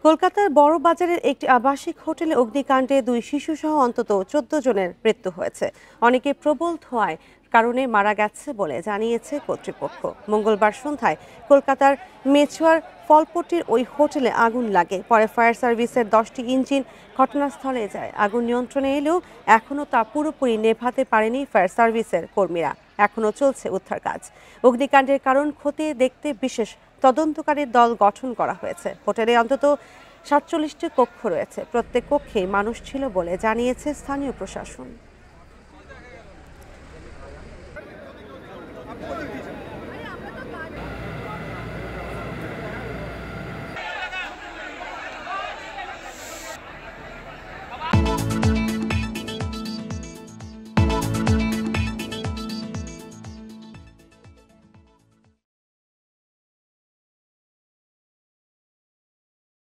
কলকাতার বড় বাজারের একটি আবাসিক হোটেলে অগ্নিকাণ্ডে 2 শিশুসহ অন্তত 14 জনের মৃত্যু হয়েছে। অনেকে প্রবল ধোঁয়ায় কারণে মারা গেছে বলে জানিয়েছে কর্তৃপক্ষ। মঙ্গলবার সন্ধ্যায় কলকাতার মেছুয়ার ফলপট্টির ওই হোটেলে আগুন লাগে। পরে ফায়ার সার্ভিসের 10টি ইঞ্জিন ঘটনাস্থলে যায়। আগুন নিয়ন্ত্রণে এলেও এখনও তা পুরোপুরি নেভাতে পারেনি ফায়ার সার্ভিসের কর্মীরা। এখনও চলছে উদ্ধার কাজ। অগ্নিকাণ্ডের কারণ খতিয়ে দেখতে বিশেষ তদন্তকারী দল গঠন করা হয়েছে। হোটেলে অন্তত 47টি কক্ষ রয়েছে। প্রত্যেক কক্ষে মানুষ ছিল বলে জানিয়েছে স্থানীয় প্রশাসন।